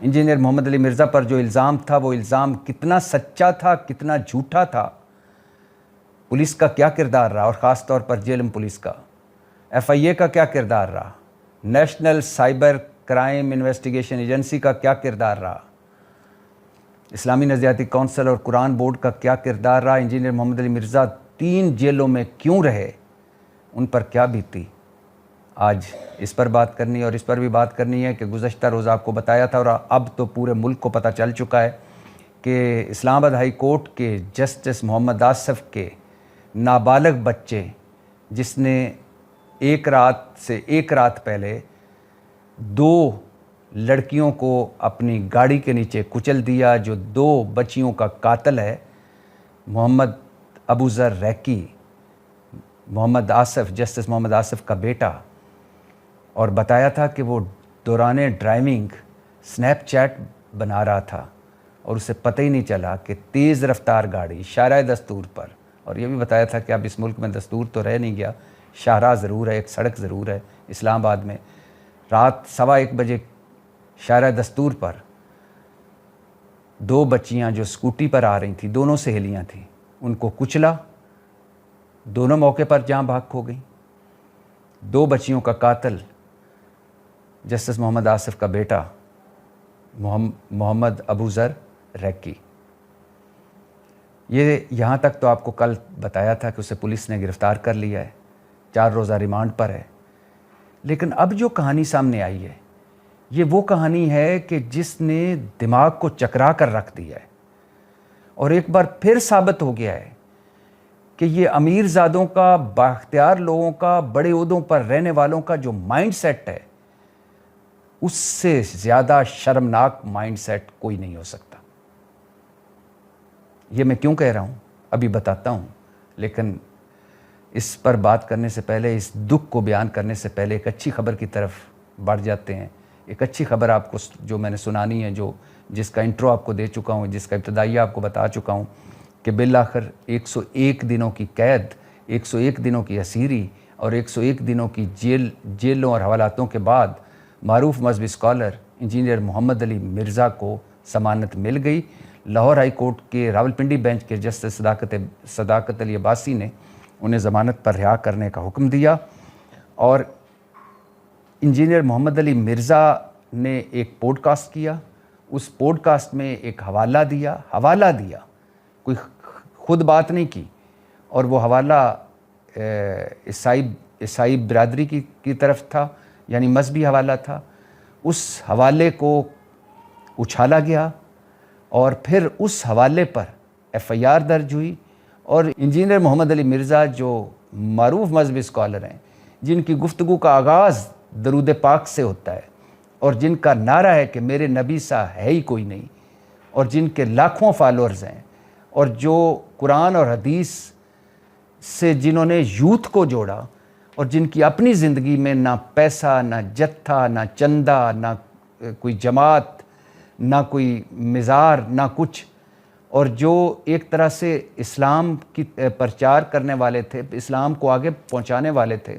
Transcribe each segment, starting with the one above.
Engineer محمد علی مرزا پر جو الزام تھا وہ الزام کتنا سچا تھا، کتنا جھوٹا تھا، پولیس کا کیا کردار رہا، اور خاص طور پر جیلم پولیس کا، ایف آئی اے کا کیا کردار رہا، national cyber crime investigation agency کا کیا کردار رہا، اسلامی نظریاتی کونسل اور قرآن بورڈ کا کیا کردار رہا، انجینئر محمد علی مرزا 3 جیلوں میں کیوں رہے، ان پر کیا بیتی، آج اس پر بات کرنی ہے۔ اور اس پر بھی بات کرنی ہے کہ گزشتہ روز آپ کو بتایا تھا اور اب تو پورے ملک کو پتہ چل چکا ہے کہ اسلام آباد ہائی کورٹ کے جسٹس محمد آصف کے نابالغ بچے، جس نے ایک رات پہلے 2 لڑکیوں کو اپنی گاڑی کے نیچے کچل دیا، جو 2 بچیوں کا قاتل ہے، محمد ابوذر ریکی، محمد آصف، جسٹس محمد آصف کا بیٹا، اور بتایا تھا کہ وہ دوران ڈرائیونگ سنیپ چیٹ بنا رہا تھا اور اسے پتہ ہی نہیں چلا کہ تیز رفتار گاڑی شارع دستور پر، اور یہ بھی بتایا تھا کہ اب اس ملک میں دستور تو رہ نہیں گیا، شاہراہ ضرور ہے، ایک سڑک ضرور ہے اسلام آباد میں، رات 1:15 بجے شارع دستور پر 2 بچیاں جو اسکوٹی پر آ رہی تھیں، دونوں سہیلیاں تھیں، ان کو کچلا، دونوں موقع پر جاں بھاگ کھو گئیں۔ 2 بچیوں کا قاتل جسٹس محمد آصف کا بیٹا محمد ابوذر ریکی۔ یہ یہاں تک تو آپ کو کل بتایا تھا کہ اسے پولیس نے گرفتار کر لیا ہے، 4 روزہ ریمانڈ پر ہے، لیکن اب جو کہانی سامنے آئی ہے یہ وہ کہانی ہے کہ جس نے دماغ کو چکرا کر رکھ دیا ہے، اور ایک بار پھر ثابت ہو گیا ہے کہ یہ امیر زادوں کا، بااختیار لوگوں کا، بڑے عہدوں پر رہنے والوں کا جو مائنڈ سیٹ ہے، اس سے زیادہ شرمناک مائنڈ سیٹ کوئی نہیں ہو سکتا۔ یہ میں کیوں کہہ رہا ہوں ابھی بتاتا ہوں، لیکن اس پر بات کرنے سے پہلے، اس دکھ کو بیان کرنے سے پہلے ایک اچھی خبر کی طرف بڑھ جاتے ہیں۔ ایک اچھی خبر آپ کو جو میں نے سنانی ہے، جس کا انٹرو آپ کو دے چکا ہوں، جس کا ابتدائیہ آپ کو بتا چکا ہوں، کہ بالآخر 101 دنوں کی قید، 101 دنوں کی اسیری اور 101 دنوں کی جیلوں اور حوالاتوں کے بعد معروف مذہبی اسکالر انجینئر محمد علی مرزا کو ضمانت مل گئی۔ لاہور ہائی کورٹ کے راولپنڈی بینچ کے جسٹس صداقت علی عباسی نے انہیں ضمانت پر رہا کرنے کا حکم دیا، اور انجینئر محمد علی مرزا نے ایک پوڈ کاسٹ کیا، اس پوڈ کاسٹ میں ایک حوالہ دیا، کوئی خود بات نہیں کی، اور وہ حوالہ عیسائی برادری کی طرف تھا، یعنی مذہبی حوالہ تھا۔ اس حوالے کو اچھالا گیا اور پھر اس حوالے پر ایف آئی آر درج ہوئی، اور انجینئر محمد علی مرزا جو معروف مذہبی اسکالر ہیں، جن کی گفتگو کا آغاز درود پاک سے ہوتا ہے، اور جن کا نعرہ ہے کہ میرے نبی سا ہے ہی کوئی نہیں، اور جن کے لاکھوں فالورز ہیں، اور جو قرآن اور حدیث سے جنہوں نے یوتھ کو جوڑا، اور جن کی اپنی زندگی میں نہ پیسہ، نہ جتھا، نہ چندہ، نہ کوئی جماعت، نہ کوئی مزار، نہ کچھ، اور جو ایک طرح سے اسلام کی پرچار کرنے والے تھے، اسلام کو آگے پہنچانے والے تھے،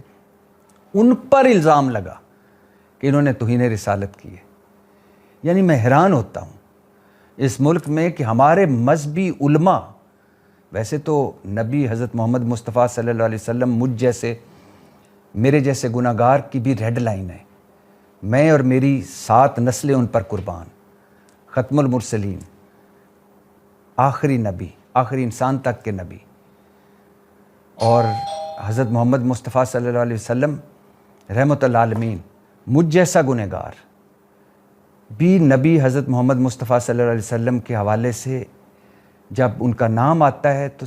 ان پر الزام لگا کہ انہوں نے توہین رسالت کی ہے۔ یعنی میں حیران ہوتا ہوں اس ملک میں کہ ہمارے مذہبی علماء، ویسے تو نبی حضرت محمد مصطفیٰ صلی اللہ علیہ وسلم مجھ جیسے، میرے جیسے گناہ گار کی بھی ریڈ لائن ہے، میں اور میری 7 نسلیں ان پر قربان، ختم المرسلین، آخری نبی، آخری انسان تک کے نبی، اور حضرت محمد مصطفیٰ صلی اللہ علیہ وسلم رحمۃ العالمین، مجھ جیسا گناہ گار بھی نبی حضرت محمد مصطفیٰ صلی اللہ علیہ وسلم کے حوالے سے جب ان کا نام آتا ہے تو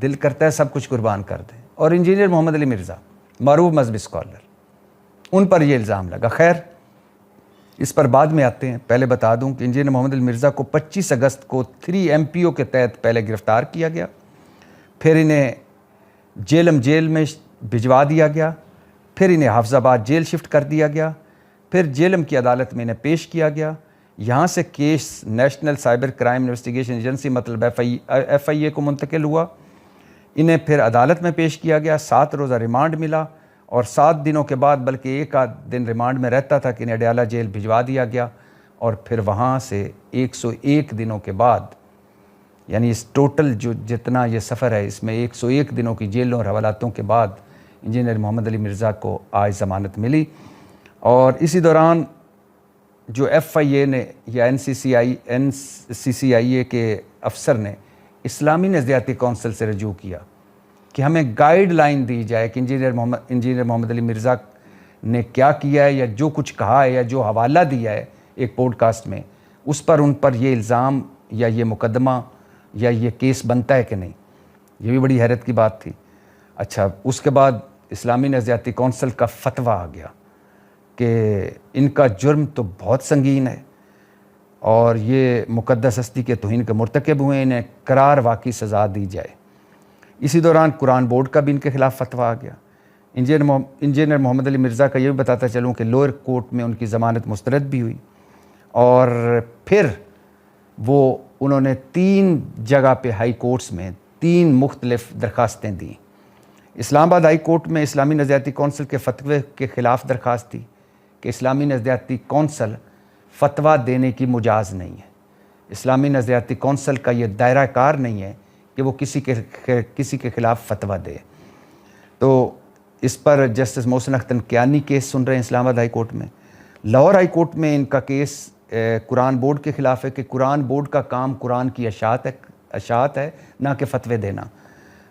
دل کرتا ہے سب کچھ قربان کر دیں۔ اور انجینئر محمد علی مرزا، معروف مذہبی اسکالر، ان پر یہ الزام لگا۔ خیر، اس پر بعد میں آتے ہیں۔ پہلے بتا دوں کہ انجینئر محمد علی مرزا کو 25 اگست کو 3 MPO کے تحت پہلے گرفتار کیا گیا، پھر انہیں جیل میں بھجوا دیا گیا، پھر انہیں حافظ آباد جیل شفٹ کر دیا گیا، پھر جیلم کی عدالت میں انہیں پیش کیا گیا۔ یہاں سے case national cyber crime investigation agency مطلب ایف آئی اے کو منتقل ہوا، انہیں پھر عدالت میں پیش کیا گیا، 7 روزہ ریمانڈ ملا، اور 7 دنوں کے بعد، بلکہ 1 آدھ دن ریمانڈ میں رہتا تھا، کہ انہیں اڈیالہ جیل بھجوا دیا گیا، اور پھر وہاں سے 101 دنوں کے بعد، یعنی اس ٹوٹل جو جتنا یہ سفر ہے اس میں 101 دنوں کی جیلوں اور حوالاتوں کے بعد انجینئر محمد علی مرزا کو آج ضمانت ملی. اور اسی دوران جو FIA نے یا NCCIA کے افسر نے اسلامی نظریاتی کونسل سے رجوع کیا کہ ہمیں گائیڈ لائن دی جائے کہ انجینئر محمد علی مرزا نے کیا کیا ہے یا جو کچھ کہا ہے یا جو حوالہ دیا ہے ایک پوڈ کاسٹ میں، اس پر ان پر یہ الزام یا یہ مقدمہ یا یہ کیس بنتا ہے کہ نہیں. یہ بھی بڑی حیرت کی بات تھی. اچھا، اس کے بعد اسلامی نظریاتی کونسل کا فتویٰ آ گیا کہ ان کا جرم تو بہت سنگین ہے اور یہ مقدس ہستی کے توہین کے مرتکب ہوئے، انہیں قرار واقعی سزا دی جائے. اسی دوران قرآن بورڈ کا بھی ان کے خلاف فتویٰ آ گیا. انجینئر محمد علی مرزا کا یہ بھی بتاتا چلوں کہ لوئر کورٹ میں ان کی ضمانت مسترد بھی ہوئی اور پھر انہوں نے 3 جگہ پہ ہائی کورٹس میں 3 مختلف درخواستیں دیں. اسلام آباد ہائی کورٹ میں اسلامی نظریاتی کونسل کے فتوے کے خلاف درخواست تھی کہ اسلامی نظریاتی کونسل فتویٰ دینے کی مجاز نہیں ہے. اسلامی نظریاتی کونسل کا یہ دائرہ کار نہیں ہے کہ وہ کسی کے خلاف فتویٰ دے. تو اس پر جسٹس محسن اختر کیانی کیس سن رہے ہیں اسلام آباد ہائی کورٹ میں. لاہور ہائی کورٹ میں ان کا کیس قرآن بورڈ کے خلاف ہے کہ قرآن بورڈ کا کام قرآن کی اشاعت ہے نہ کہ فتوے دینا.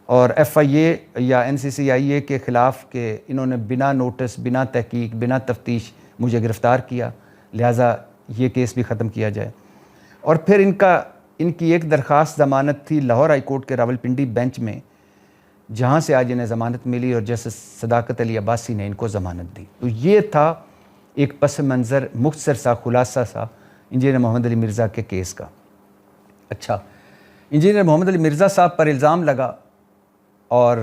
اور FIA یا NCCIA کے خلاف کہ انہوں نے بنا نوٹس، بنا تحقیق، بنا تفتیش مجھے گرفتار کیا، لہٰذا یہ کیس بھی ختم کیا جائے. اور پھر ان کی ایک درخواست ضمانت تھی لاہور ہائی کورٹ کے راولپنڈی بینچ میں، جہاں سے آج انہیں ضمانت ملی اور جسٹس صداقت علی عباسی نے ان کو ضمانت دی. تو یہ تھا ایک پس منظر مختصر سا خلاصہ سا انجینئر محمد علی مرزا کے کیس کا. اچھا، انجینئر محمد علی مرزا صاحب پر الزام لگا اور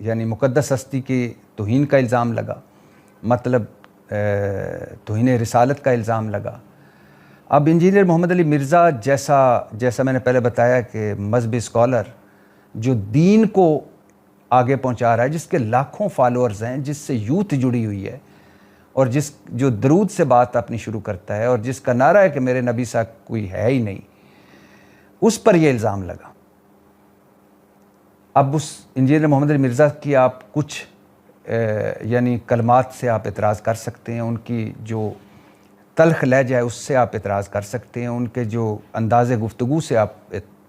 یعنی مقدس ہستی کی توہین کا الزام لگا، مطلب توہین رسالت کا الزام لگا. اب انجینئر محمد علی مرزا جیسا میں نے پہلے بتایا کہ مذہبی اسکالر جو دین کو آگے پہنچا رہا ہے، جس کے لاکھوں فالوورز ہیں، جس سے یوتھ جڑی ہوئی ہے اور جو درود سے بات اپنی شروع کرتا ہے اور جس کا نعرہ ہے کہ میرے نبی صاحب کوئی ہے ہی نہیں، اس پر یہ الزام لگا. اب اس انجینئر محمد علی مرزا کی آپ کچھ یعنی کلمات سے آپ اعتراض کر سکتے ہیں، ان کی جو تلخ لہجہ ہے اس سے آپ اعتراض کر سکتے ہیں، ان کے جو انداز گفتگو سے آپ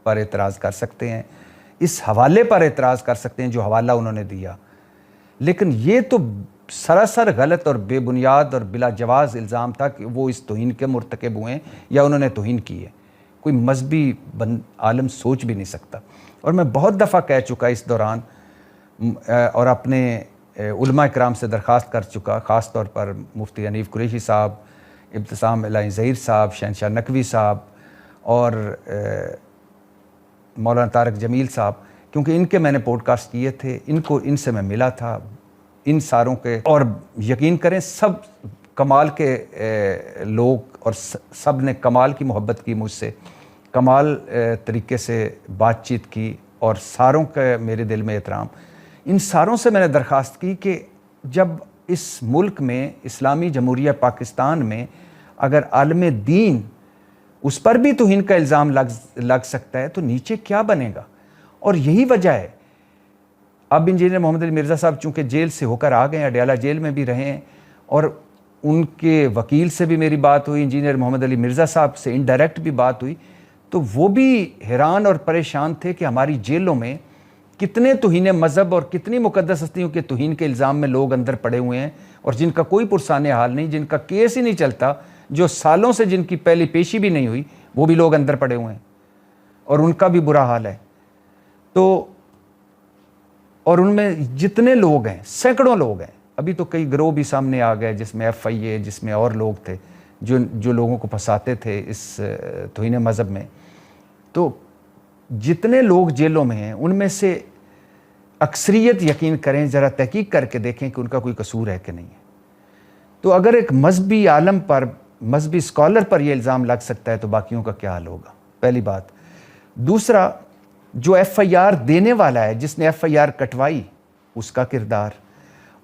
پر اعتراض کر سکتے ہیں، اس حوالے پر اعتراض کر سکتے ہیں جو حوالہ انہوں نے دیا. لیکن یہ تو سراسر غلط اور بے بنیاد اور بلا جواز الزام تھا کہ وہ اس توہین کے مرتکب ہوئے ہیں یا انہوں نے توہین کی ہے. کوئی مذہبی عالم سوچ بھی نہیں سکتا. اور میں بہت دفعہ کہہ چکا اس دوران اور اپنے علماء اکرام سے درخواست کر چکا، خاص طور پر مفتی حنیف قریشی صاحب، ابتسام الہی ظہیر صاحب، شہنشاہ نقوی صاحب اور مولانا طارق جمیل صاحب، کیونکہ ان کے میں نے پوڈ کاسٹ کیے تھے، ان سے میں ملا تھا، ان ساروں کے، اور یقین کریں سب کمال کے لوگ اور سب نے کمال کی محبت کی مجھ سے، کمال طریقے سے بات چیت کی اور ساروں کا میرے دل میں احترام. ان ساروں سے میں نے درخواست کی کہ جب اس ملک میں اسلامی جمہوریہ پاکستان میں اگر عالم دین اس پر بھی توہین کا الزام لگ سکتا ہے تو نیچے کیا بنے گا. اور یہی وجہ ہے اب انجینئر محمد علی مرزا صاحب چونکہ جیل سے ہو کر آ گئے ہیں، اڈیالہ جیل میں بھی رہے ہیں، اور ان کے وکیل سے بھی میری بات ہوئی، انجینئر محمد علی مرزا صاحب سے انڈائریکٹ بھی بات ہوئی، تو وہ بھی حیران اور پریشان تھے کہ ہماری جیلوں میں کتنے توہین مذہب اور کتنی مقدس ہستیوں کے توہین کے الزام میں لوگ اندر پڑے ہوئے ہیں اور جن کا کوئی پرسان حال نہیں، جن کا کیس ہی نہیں چلتا، جو سالوں سے جن کی پہلی پیشی بھی نہیں ہوئی، وہ بھی لوگ اندر پڑے ہوئے ہیں اور ان کا بھی برا حال ہے. تو اور ان میں جتنے لوگ ہیں، سینکڑوں لوگ ہیں، ابھی تو کئی گروہ بھی سامنے آ گئے جس میں FIA، جس میں اور لوگ تھے جو لوگوں کو پھنساتے تھے اس توہین مذہب میں. تو جتنے لوگ جیلوں میں ہیں ان میں سے اکثریت، یقین کریں ذرا تحقیق کر کے دیکھیں کہ ان کا کوئی قصور ہے کہ نہیں ہے. تو اگر ایک مذہبی عالم پر، مذہبی اسکالر پر یہ الزام لگ سکتا ہے تو باقیوں کا کیا حال ہوگا، پہلی بات. دوسرا، جو FIR دینے والا ہے، جس نے FIR کٹوائی اس کا کردار،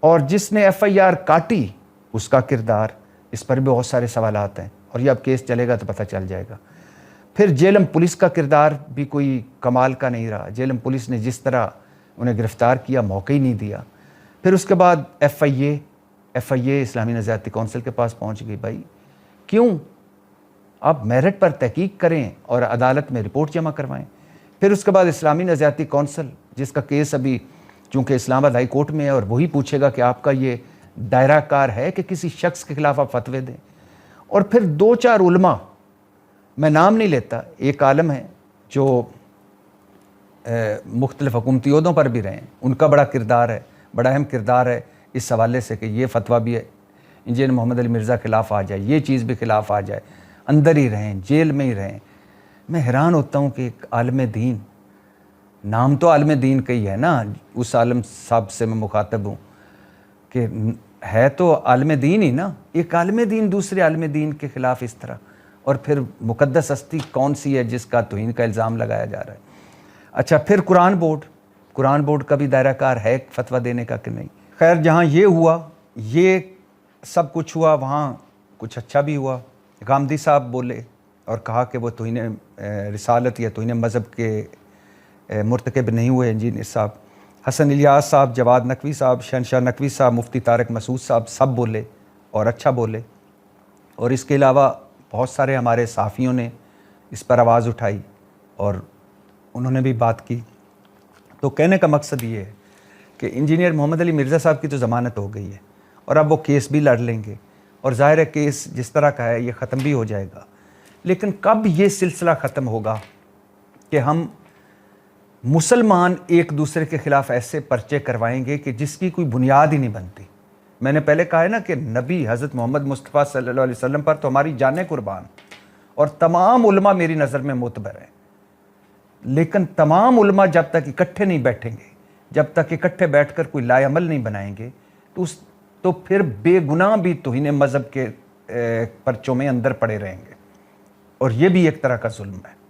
اور جس نے FIR کاٹی اس کا کردار، اس پر بھی بہت سارے سوالات ہیں. اور یہ اب کیس چلے گا تو پتہ چل جائے گا. پھر جیلم پولیس کا کردار بھی کوئی کمال کا نہیں رہا. جیلم پولیس نے جس طرح انہیں گرفتار کیا موقع ہی نہیں دیا. پھر اس کے بعد ایف آئی اے اسلامی نظریاتی کونسل کے پاس پہنچ گئی. بھائی کیوں؟ آپ میرٹ پر تحقیق کریں اور عدالت میں رپورٹ جمع کروائیں. پھر اس کے بعد اسلامی نظریاتی کونسل جس کا کیس ابھی چونکہ اسلام آباد ہائی کورٹ میں ہے اور وہی پوچھے گا کہ آپ کا یہ دائرہ کار ہے کہ کسی شخص کے خلاف آپ فتوے دیں. اور پھر 2-4 علماء، میں نام نہیں لیتا، ایک عالم ہے جو مختلف حکومتی عہدوں پر بھی رہے ہیں، ان کا بڑا کردار ہے، بڑا اہم کردار ہے اس حوالے سے کہ یہ فتویٰ بھی انجینئر محمد علی مرزا خلاف آ جائے، یہ چیز بھی خلاف آ جائے، اندر ہی رہیں، جیل میں ہی رہیں. میں حیران ہوتا ہوں کہ ایک عالم دین، نام تو عالم دین کا ہی ہے نا، اس عالم صاحب سے میں مخاطب ہوں کہ ہے تو عالم دین ہی نا، ایک عالم دین دوسرے عالم دین کے خلاف اس طرح. اور پھر مقدس ہستی کون سی ہے جس کا توہین کا الزام لگایا جا رہا ہے. اچھا پھر قرآن بورڈ کا بھی دائرہ کار ہے فتویٰ دینے کا کہ نہیں. خیر جہاں یہ ہوا، یہ سب کچھ ہوا، وہاں کچھ اچھا بھی ہوا. غامدی صاحب بولے اور کہا کہ وہ توہین رسالت یا توہین مذہب کے مرتکب نہیں ہوئے انجینئر صاحب. حسن الیاس صاحب، جواد نقوی صاحب، شہنشاہ نقوی صاحب، مفتی طارق مسعود صاحب سب بولے اور اچھا بولے. اور اس کے علاوہ بہت سارے ہمارے صحافیوں نے اس پر آواز اٹھائی اور انہوں نے بھی بات کی. تو کہنے کا مقصد یہ ہے کہ انجینئر محمد علی مرزا صاحب کی تو ضمانت ہو گئی ہے اور اب وہ کیس بھی لڑ لیں گے اور ظاہر ہے کیس جس طرح کا ہے یہ ختم بھی ہو جائے گا. لیکن کب یہ سلسلہ ختم ہوگا کہ ہم مسلمان ایک دوسرے کے خلاف ایسے پرچے کروائیں گے کہ جس کی کوئی بنیاد ہی نہیں بنتی. میں نے پہلے کہا ہے نا کہ نبی حضرت محمد مصطفیٰ صلی اللہ علیہ وسلم پر تو ہماری جانیں قربان، اور تمام علماء میری نظر میں معتبر ہیں. لیکن تمام علماء جب تک اکٹھے نہیں بیٹھیں گے، جب تک اکٹھے بیٹھ کر کوئی لائے عمل نہیں بنائیں گے تو پھر بے گناہ بھی توہین مذہب کے پرچوں میں اندر پڑے رہیں گے. اور یہ بھی ایک طرح کا ظلم ہے.